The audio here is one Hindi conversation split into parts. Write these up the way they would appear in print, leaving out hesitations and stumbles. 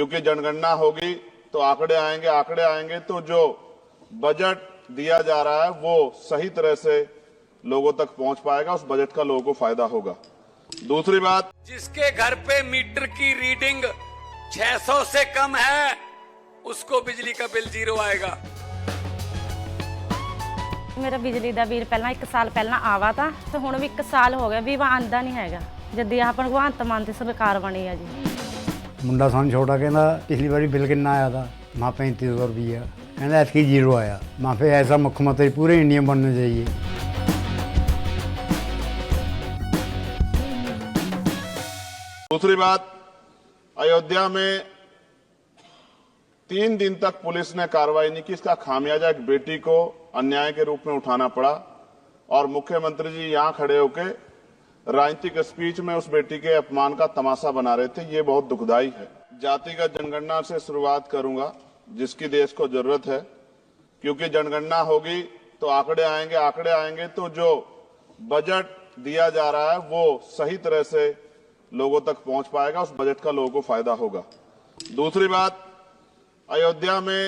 क्योंकि जनगणना होगी तो आंकड़े आएंगे तो जो बजट दिया जा रहा है वो सही तरह से लोगों तक पहुंच पाएगा, उस बजट का लोगों को फायदा होगा। दूसरी बात, जिसके घर पे मीटर की रीडिंग 600 से कम है उसको बिजली का बिल 0 आएगा। मेरा बिजली ਦਾ ਬਿੱਲ ਪਹਿਲਾਂ 1 ਸਾਲ ਪਹਿਲਾਂ ਆਵਾ ਤਾਂ ਤੇ ਹੁਣ ਵੀ 1 ਸਾਲ ਹੋ ਗਿਆ ਵੀ ਆਂਦਾ ਨਹੀਂ ਹੈਗਾ ਜਦ ਆਹ ਭਗਵੰਤ ਮਾਨ ਦੀ ਸਰਕਾਰ ਬਣੀ ਆ ਜੀ। ਮੁੰਡਾ ਸਾਨੂੰ ਛੋਟਾ ਕਹਿੰਦਾ ਪਿਛਲੀ ਵਾਰੀ ਬਿੱਲ ਕਿੰਨਾ ਆਇਆ था माँ 3500 रुपया कहना ऐसी 0 आया। माँ फिर ऐसा मुख्यमंत्री पूरे इंडिया में बनना चाहिए। दूसरी बात, अयोध्या में 3 दिन तक पुलिस ने कार्रवाई नहीं की, इसका खामियाजा एक बेटी को अन्याय के रूप में उठाना पड़ा और मुख्यमंत्री जी यहां खड़े होकर राजनीतिक स्पीच में उस बेटी के अपमान का तमाशा बना रहे थे। ये बहुत दुखदाई है। जातिगत जनगणना से शुरुआत करूंगा जिसकी देश को जरूरत है, क्योंकि जनगणना होगी तो आंकड़े आएंगे तो जो बजट दिया जा रहा है वो सही तरह से लोगों तक पहुंच पाएगा, उस बजट का लोगों को फायदा होगा। दूसरी बात, अयोध्या में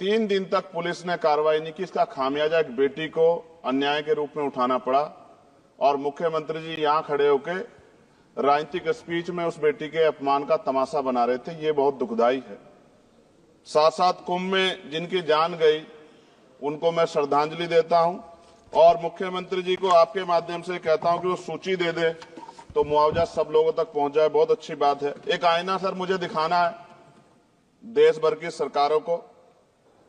3 दिन तक पुलिस ने कार्रवाई नहीं की, इसका खामियाजा एक बेटी को अन्याय के रूप में उठाना पड़ा और मुख्यमंत्री जी यहां खड़े होकर राजनीतिक स्पीच में उस बेटी के अपमान का तमाशा बना रहे थे। ये बहुत दुखदाई है। साथ साथ कुंभ में जिनकी जान गई उनको मैं श्रद्धांजलि देता हूं और मुख्यमंत्री जी को आपके माध्यम से कहता हूं कि वो सूची दे दे तो मुआवजा सब लोगों तक पहुंच जाए। बहुत अच्छी बात है। एक आईना सर मुझे दिखाना है देश भर की सरकारों को।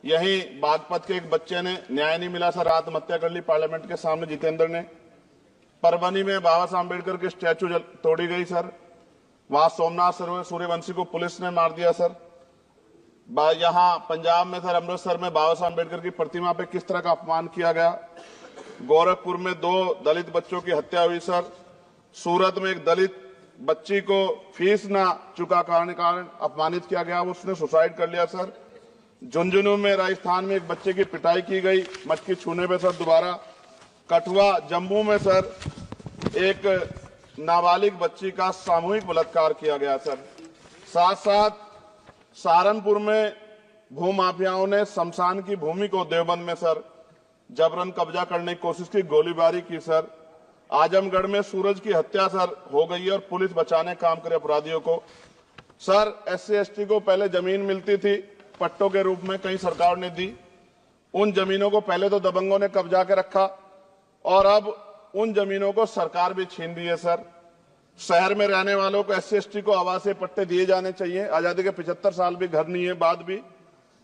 यहीं बागपत के एक बच्चे ने न्याय नहीं मिला सर, आत्महत्या कर ली पार्लियामेंट के सामने, जितेंद्र ने। परभनी में बाबा साहब अम्बेडकर की स्टैचू तोड़ी गई सर, वहां सोमनाथ सूर्यवंशी को पुलिस ने मार दिया सर। यहां पंजाब में सर, अमृतसर में बाबा साहब अम्बेडकर की प्रतिमा पे किस तरह का अपमान किया गया। गोरखपुर में 2 दलित बच्चों की हत्या हुई सर। सूरत में एक दलित बच्ची को फीस ना चुका कारण अपमानित किया गया, उसने सुसाइड कर लिया सर। झुंझुनू में राजस्थान में एक बच्चे की पिटाई की गई मटकी छूने पे सर दोबारा। कठुआ जम्मू में सर एक नाबालिग बच्ची का सामूहिक बलात्कार किया गया सर। साथ साथ सहारनपुर में भूमाफियाओं ने शमशान की भूमि को देवबंद में सर जबरन कब्जा करने की कोशिश की, गोलीबारी की सर। आजमगढ़ में सूरज की हत्या सर हो गई और पुलिस बचाने काम करे अपराधियों को। सर SC/ST को पहले जमीन मिलती थी पट्टों के रूप में, कई सरकार ने दी। उन जमीनों को पहले तो दबंगों ने कब्जा के रखा और अब उन जमीनों को सरकार भी छीन रही है सर। शहर में रहने वालों को SC/ST को आवासीय पट्टे दिए जाने चाहिए। आजादी के 75 साल भी घर नहीं है, बाद भी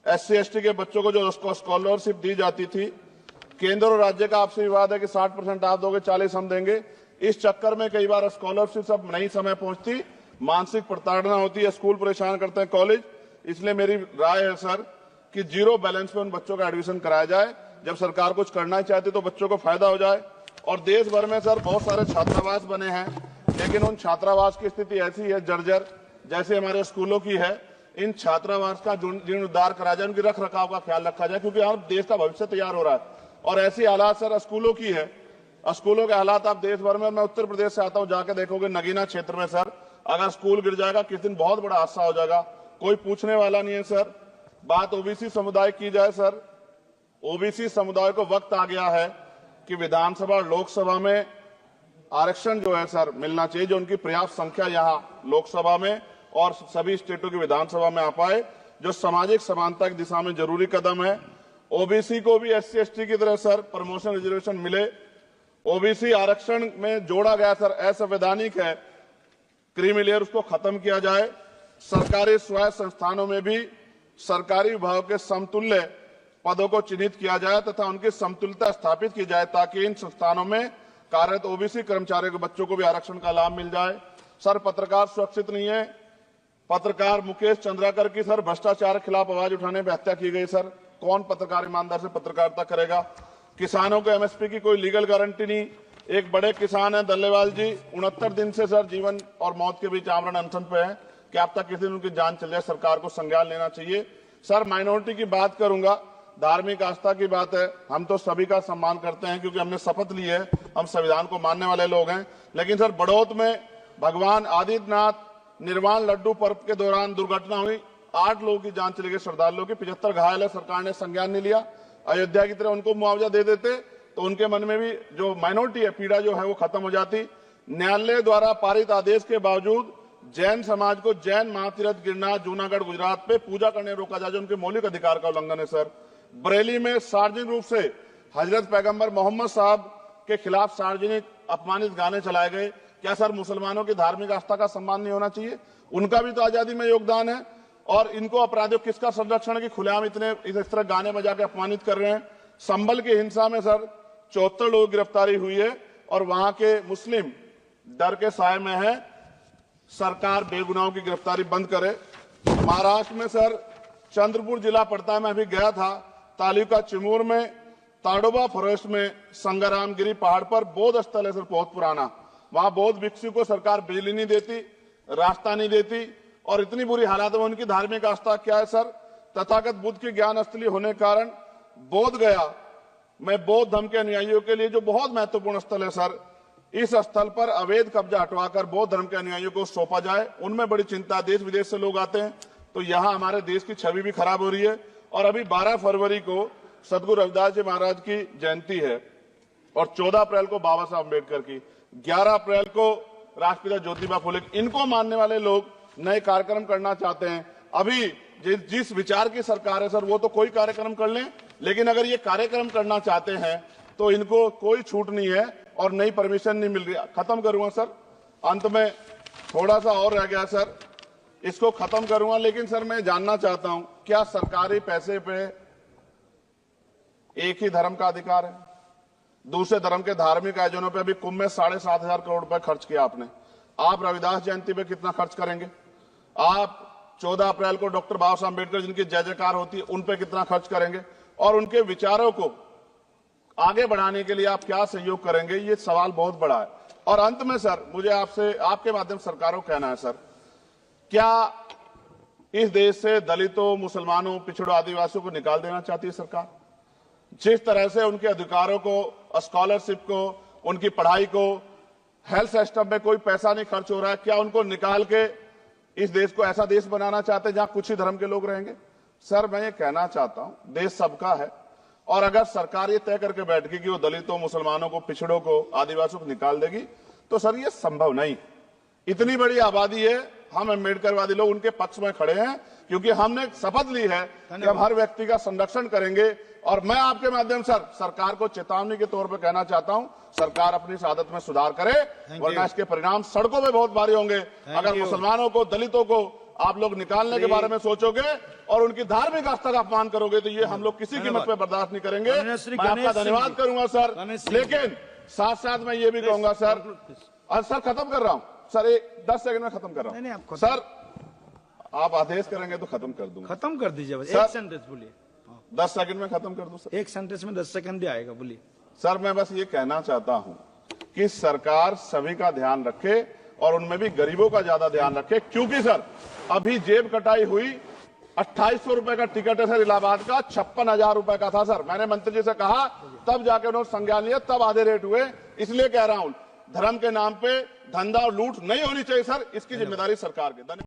SC/ST के बच्चों को जो स्कॉलरशिप दी जाती थी, केंद्र और राज्य का आपसे विवाद है कि 60% आप दोगे, 40 हम देंगे। इस चक्कर में कई बार स्कॉलरशिप सब नहीं समय पहुंचती, मानसिक प्रताड़ना होती है, स्कूल परेशान करते हैं, कॉलेज। इसलिए मेरी राय है सर कि 0 बैलेंस पे उन बच्चों का एडमिशन कराया जाए। जब सरकार कुछ करना ही चाहती तो बच्चों को फायदा हो जाए। और देश भर में सर बहुत सारे छात्रावास बने हैं, लेकिन उन छात्रावास की स्थिति ऐसी है जर्जर, जैसे हमारे स्कूलों की है। इन छात्रावास का जीर्णोद्धार करा जाए, उनकी रख रखाव का ख्याल रखा जाए, क्योंकि अब देश का भविष्य तैयार हो रहा है। और ऐसी हालात सर स्कूलों की है, स्कूलों के हालात आप देश भर में, मैं उत्तर प्रदेश से आता हूं, जाके देखोगे नगीना क्षेत्र में सर अगर स्कूल गिर जाएगा किस दिन बहुत बड़ा हादसा हो जाएगा, कोई पूछने वाला नहीं है सर। बात OBC समुदाय की जाए सर, OBC समुदाय को वक्त आ गया है कि विधानसभा और लोकसभा में आरक्षण जो है सर मिलना चाहिए, जो उनकी पर्याप्त संख्या यहाँ लोकसभा में और सभी स्टेटों की विधानसभा में आ पाए, जो सामाजिक समानता की दिशा में जरूरी कदम है। OBC को भी SC/ST की तरह सर प्रमोशन रिजर्वेशन मिले। OBC आरक्षण में जोड़ा गया सर असंवैधानिक है, क्रीमी लेयर उसको खत्म किया जाए। सरकारी स्वायत्त संस्थानों में भी सरकारी विभागों के समतुल्य पदों को चिन्हित किया जाए तथा उनकी समतुल्यता स्थापित की जाए, ताकि इन संस्थानों में कार्यरत OBC कर्मचारियों के बच्चों को भी आरक्षण का लाभ मिल जाए। सर पत्रकार सुरक्षित नहीं है। पत्रकार मुकेश चंद्राकर की सर भ्रष्टाचार के खिलाफ आवाज उठाने पर हत्या की गई सर। कौन पत्रकार ईमानदार से पत्रकारिता करेगा। किसानों को MSP की कोई लीगल गारंटी नहीं। एक बड़े किसान है दल्लेवाल जी, 69 दिन से सर जीवन और मौत के बीच आमरण अनशन पे है। क्या अब तक किसी दिन उनकी जान चल जाए, सरकार को संज्ञान लेना चाहिए। सर माइनॉरिटी की बात करूंगा, धार्मिक आस्था की बात है, हम तो सभी का सम्मान करते हैं क्योंकि हमने शपथ ली है, हम संविधान को मानने वाले लोग हैं। लेकिन सर बड़ौत में भगवान आदित्यनाथ निर्वाण लड्डू पर्व के दौरान दुर्घटना हुई, 8 लोगों की जान चली गई, श्रद्धालुओं की 75 घायल है, सरकार ने संज्ञान नहीं लिया। अयोध्या की तरह उनको मुआवजा दे देते तो उनके मन में भी जो माइनॉरिटी है पीड़ा जो है वो खत्म हो जाती। न्यायालय द्वारा पारित आदेश के बावजूद जैन समाज को जैन महातीर्थ गिरनार जूनागढ़ गुजरात पे पूजा करने रोका जाए, जो उनके मौलिक अधिकार का उल्लंघन है। सर, बरेली में सार्वजनिक रूप से हजरत पैगंबर मोहम्मद साहब के खिलाफ सार्वजनिक अपमानित गाने चलाए गए। क्या सर मुसलमानों की धार्मिक आस्था का सम्मान नहीं होना चाहिए? उनका भी तो आजादी में योगदान है। और इनको अपराधियों किसका संरक्षण की खुलेआम इतने इस तरह गाने बजा के अपमानित कर रहे हैं। संभल की हिंसा में सर 74 लोगों की गिरफ्तारी हुई है और वहां के मुस्लिम डर के साए में है। सरकार बेगुनाहों की गिरफ्तारी बंद करे। महाराष्ट्र में सर चंद्रपुर जिला पड़ता है, मैं अभी गया था, तालुका चिमूर में ताडोबा फॉरेस्ट में संगरामगिरी पहाड़ पर बौद्ध स्थल है सर, बहुत पुराना। वहां बौद्ध भिक्षु को सरकार बिजली नहीं देती, रास्ता नहीं देती और इतनी बुरी हालात में उनकी धार्मिक आस्था क्या है सर? तथागत बुद्ध की ज्ञान स्थली होने के कारण बोध गया में बौद्ध धर्म के अनुयायियों के लिए जो बहुत महत्वपूर्ण स्थल है सर, इस स्थल पर अवैध कब्जा हटवाकर बौद्ध धर्म के अनुयायियों को सौंपा जाए। उनमें बड़ी चिंता, देश विदेश से लोग आते हैं, तो यहाँ हमारे देश की छवि भी खराब हो रही है। और अभी 12 फरवरी को सदगुरु रविदास जी महाराज की जयंती है और 14 अप्रैल को बाबा साहब अम्बेडकर की, 11 अप्रैल को राष्ट्रपिता ज्योतिबा फुले। इनको मानने वाले लोग नए कार्यक्रम करना चाहते हैं। अभी जिस विचार की सरकार है सर, वो तो कोई कार्यक्रम कर लें, लेकिन अगर ये कार्यक्रम करना चाहते हैं तो इनको कोई छूट नहीं है और नई परमिशन नहीं मिल रही। खत्म करूंगा सर, अंत में थोड़ा सा और रह गया सर, इसको खत्म करूंगा। लेकिन सर मैं जानना चाहता हूं, क्या सरकारी पैसे पे एक ही धर्म का अधिकार है? दूसरे धर्म के धार्मिक आयोजनों पे अभी कुंभ में 7,500 करोड़ रुपए खर्च किया आपने। आप रविदास जयंती पे कितना खर्च करेंगे? आप 14 अप्रैल को डॉक्टर बाबा साहब अम्बेडकर जिनकी जय जयकार होती है उन पे कितना खर्च करेंगे? और उनके विचारों को आगे बढ़ाने के लिए आप क्या सहयोग करेंगे? ये सवाल बहुत बड़ा है। और अंत में सर मुझे आपसे, आपके माध्यम से सरकारों को कहना है सर, क्या इस देश से दलितों, मुसलमानों, पिछड़ों, आदिवासियों को निकाल देना चाहती है सरकार? जिस तरह से उनके अधिकारों को, स्कॉलरशिप को, उनकी पढ़ाई को, हेल्थ सिस्टम में कोई पैसा नहीं खर्च हो रहा है, क्या उनको निकाल के इस देश को ऐसा देश बनाना चाहते हैं जहां कुछ ही धर्म के लोग रहेंगे? सर मैं ये कहना चाहता हूं, देश सबका है और अगर सरकार ये तय करके बैठेगी कि वो दलितों, मुसलमानों को, पिछड़ों को, आदिवासियों को निकाल देगी, तो सर ये संभव नहीं। इतनी बड़ी आबादी है, हम अम्बेडकरवादी लोग उनके पक्ष में खड़े हैं क्योंकि हमने शपथ ली है कि हम हर व्यक्ति का संरक्षण करेंगे। और मैं आपके माध्यम से सरकार को चेतावनी के तौर पर कहना चाहता हूं, सरकार अपनी इस आदत में सुधार करे, वरना इसके परिणाम सड़कों में बहुत भारी होंगे। अगर मुसलमानों को, दलितों को आप लोग निकालने के बारे में सोचोगे और उनकी धार्मिक आस्था का अपमान करोगे तो ये हम लोग किसी कीमत पे बर्दाश्त नहीं करेंगे। मैं आपका धन्यवाद करूंगा सर, लेकिन साथ साथ मैं ये भी कहूंगा सर, और सर खत्म कर रहा हूं सर, 10 सेकंड में खत्म कर रहा हूं सर, आप आदेश करेंगे तो खत्म कर दूंगा। खत्म कर दीजिए, एक सेंटेंस बोलिए। 10 सेकंड में खत्म कर दूं सर, एक सेंटेंस में 10 सेकंड भी आएगा, बोलिए। सर मैं बस ये कहना चाहता हूं कि सरकार सभी का ध्यान रखे और उनमें भी गरीबों का ज्यादा ध्यान रखे, क्योंकि सर अभी जेब कटाई हुई, 2800 रुपए का टिकट है सर इलाहाबाद का, 56,000 रुपए का था सर। मैंने मंत्री जी से कहा, तब जाके उन्होंने संज्ञान लिया, तब आधे रेट हुए। इसलिए कह रहा हूं, धर्म के नाम पे धंधा और लूट नहीं होनी चाहिए सर, इसकी जिम्मेदारी सरकार की।